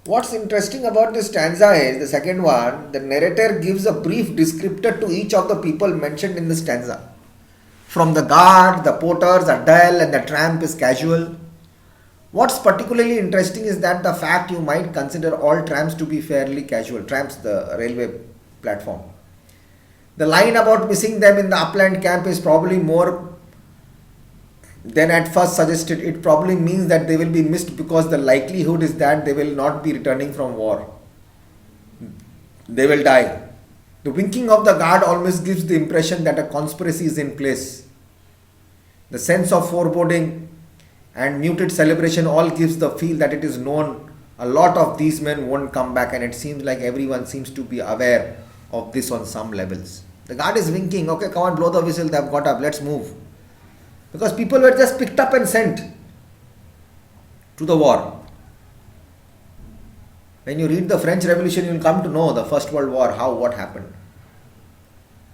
What's interesting about this stanza is the second one, the narrator gives a brief descriptor to each of the people mentioned in the stanza. From the guard, the porters, Adele, and the tramp is casual. What's particularly interesting is that the fact you might consider all tramps to be fairly casual, tramps, the railway platform. The line about missing them in the upland camp is probably more than at first suggested. It probably means that they will be missed because the likelihood is that they will not be returning from war. They will die. The winking of the guard almost gives the impression that a conspiracy is in place. The sense of foreboding and muted celebration all gives the feel that it is known a lot of these men won't come back, and it seems like everyone seems to be aware of this on some levels. The guard is winking, okay, come on, blow the whistle, they have got up, let's move. Because people were just picked up and sent to the war. When you read the French Revolution, you will come to know the First World War, what happened.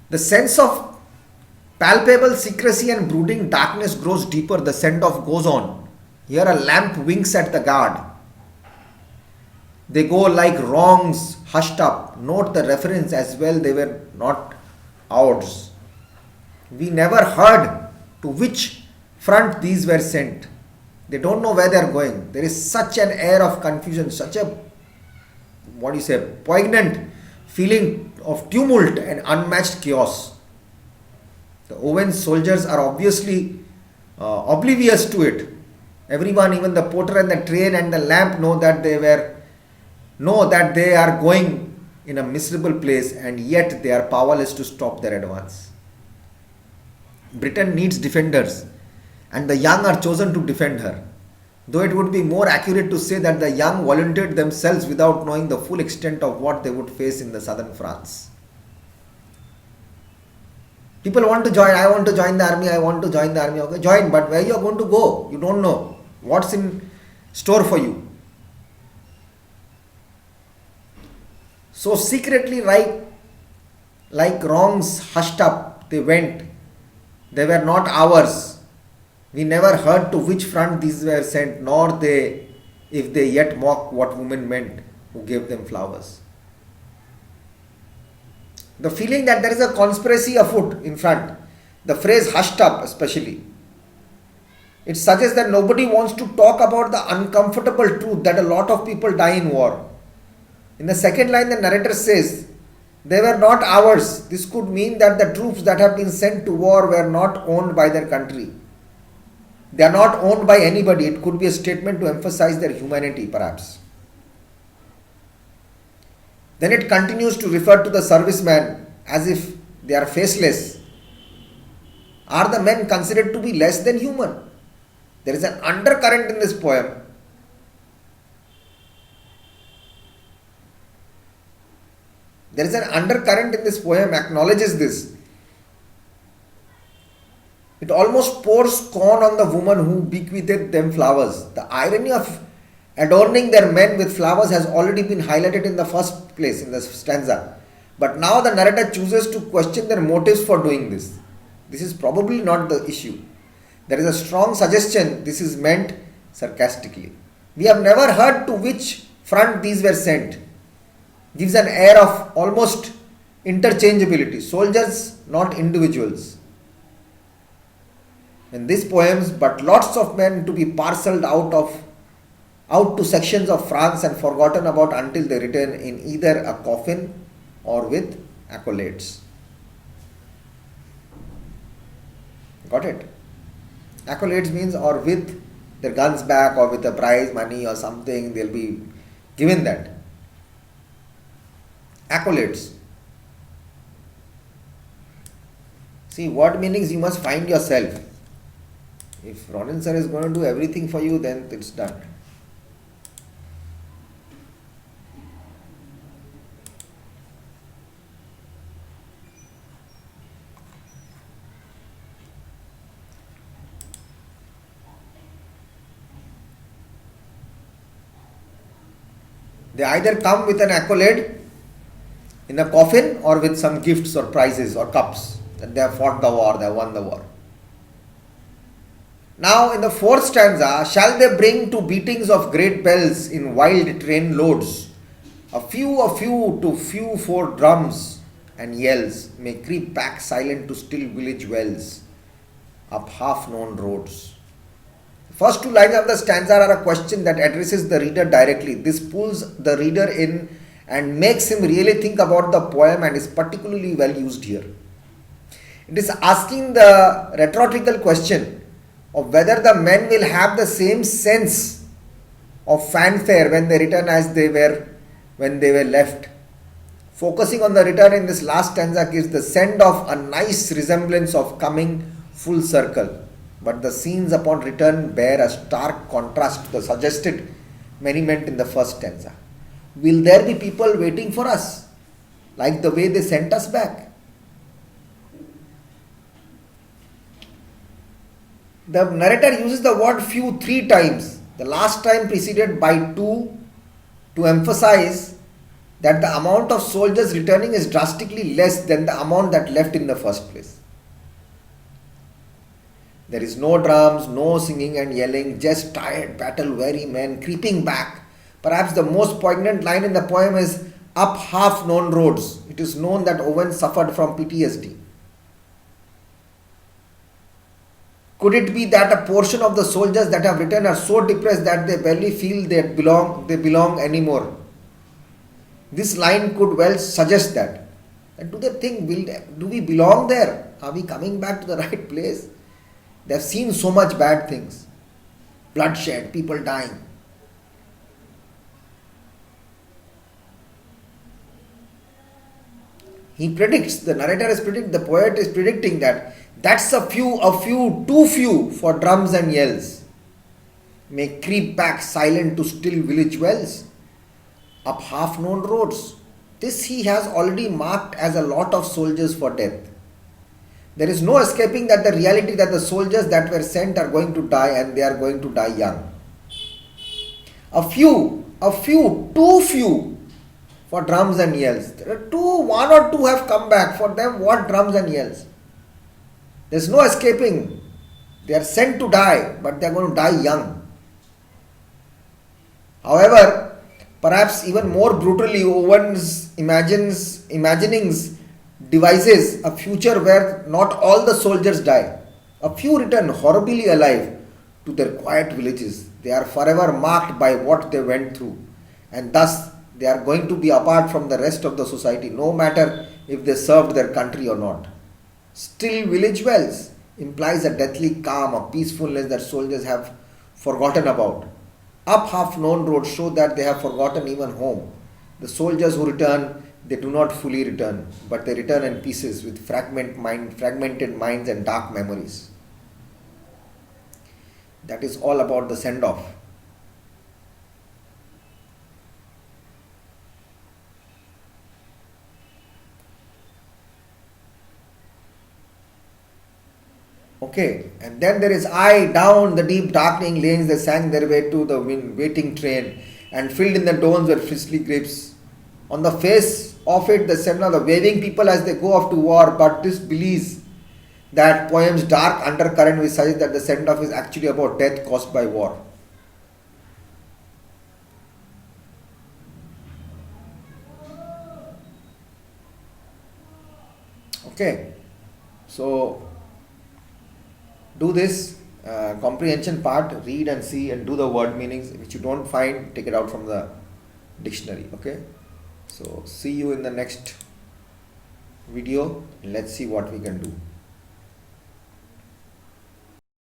The sense of palpable secrecy and brooding darkness grows deeper, the send-off goes on. Here a lamp winks at the guard. They go like wrongs hushed up. Note the reference as well, they were not ours. We never heard to which front these were sent. They don't know where they are going. There is such an air of confusion, such a, poignant feeling of tumult and unmatched chaos. The Owen soldiers are obviously oblivious to it. Everyone, even the porter and the train and the lamp, know that they are going in a miserable place, and yet they are powerless to stop their advance. Britain needs defenders, and the young are chosen to defend her. Though it would be more accurate to say that the young volunteered themselves without knowing the full extent of what they would face in the southern France. People want to join, I want to join the army, okay, join, but where you are going to go, you don't know. What's in store for you? So secretly, like wrongs hushed up, they went. They were not ours. We never heard to which front these were sent, nor they, if they yet mock what women meant who gave them flowers. The feeling that there is a conspiracy afoot in front, the phrase hushed up especially, it suggests that nobody wants to talk about the uncomfortable truth that a lot of people die in war. In the second line, the narrator says, they were not ours. This could mean that the troops that have been sent to war were not owned by their country. They are not owned by anybody. It could be a statement to emphasize their humanity, perhaps. Then it continues to refer to the servicemen as if they are faceless. Are the men considered to be less than human? There is an undercurrent in this poem. There is an undercurrent in this poem, acknowledges this. It almost pours scorn on the woman who bequeathed them flowers. The irony of adorning their men with flowers has already been highlighted in the first place in the stanza. But now the narrator chooses to question their motives for doing this. This is probably not the issue. There is a strong suggestion this is meant sarcastically. We have never heard to which front these were sent. Gives an air of almost interchangeability. Soldiers, not individuals. In these poems, but lots of men to be parcelled out to sections of France and forgotten about until they return in either a coffin or with accolades. Got it? Accolades means or with their guns back or with a prize money or something, they'll be given that. Accolades. See, what meanings you must find yourself. If Ronin sir is going to do everything for you, then it's done. They either come with an accolade in a coffin or with some gifts or prizes or cups that they have fought the war, they have won the war. Now in the fourth stanza, shall they bring to beatings of great bells in wild train loads? A few to few for drums and yells may creep back silent to still village wells up half-known roads. The first two lines of the stanza are a question that addresses the reader directly. This pulls the reader in and makes him really think about the poem and is particularly well used here. It is asking the rhetorical question of whether the men will have the same sense of fanfare when they return as they were when they were left. Focusing on the return in this last stanza gives the scent of a nice resemblance of coming full circle, but the scenes upon return bear a stark contrast to the suggested merriment in the first stanza. Will there be people waiting for us, like the way they sent us back? The narrator uses the word few 3 times, the last time preceded by 2, to emphasize that the amount of soldiers returning is drastically less than the amount that left in the first place. There is no drums, no singing and yelling, just tired, battle-weary men creeping back. Perhaps the most poignant line in the poem is up half-known roads. It is known that Owen suffered from PTSD. Could it be that a portion of the soldiers that have returned are so depressed that they barely feel they belong anymore? This line could well suggest that. And do they think, do we belong there? Are we coming back to the right place? They have seen so much bad things. Bloodshed, people dying. He predicts, the narrator is predicting, the poet is predicting that that's too few for drums and yells. May creep back silent to still village wells, up half-known roads. This he has already marked as a lot of soldiers for death. There is no escaping that the reality that the soldiers that were sent are going to die, and they are going to die young. Too few for drums and yells. There are 1 or 2 have come back. For them, what drums and yells? There is no escaping. They are sent to die, but they are going to die young. However, perhaps even more brutally, Owen's imaginings devises a future where not all the soldiers die. A few return horribly alive to their quiet villages. They are forever marked by what they went through, and thus they are going to be apart from the rest of the society, no matter if they served their country or not. Still village wells implies a deathly calm, a peacefulness that soldiers have forgotten about. Up half-known roads show that they have forgotten even home. The soldiers who return, they do not fully return, but they return in pieces with fragmented minds and dark memories. That is all about the send-off. Okay, and then there is I, down the deep darkening lanes they sang their way to the waiting train, and filled in the dawns were frizzly grapes. On the face of it, the seminar, the waving people as they go off to war, but this believes that poem's dark undercurrent which suggests that the send-off is actually about death caused by war. Okay, so do this comprehension part, read and see and do the word meanings. Which you don't find, take it out from the dictionary. Okay, so see you in the next video. Let's see what we can do.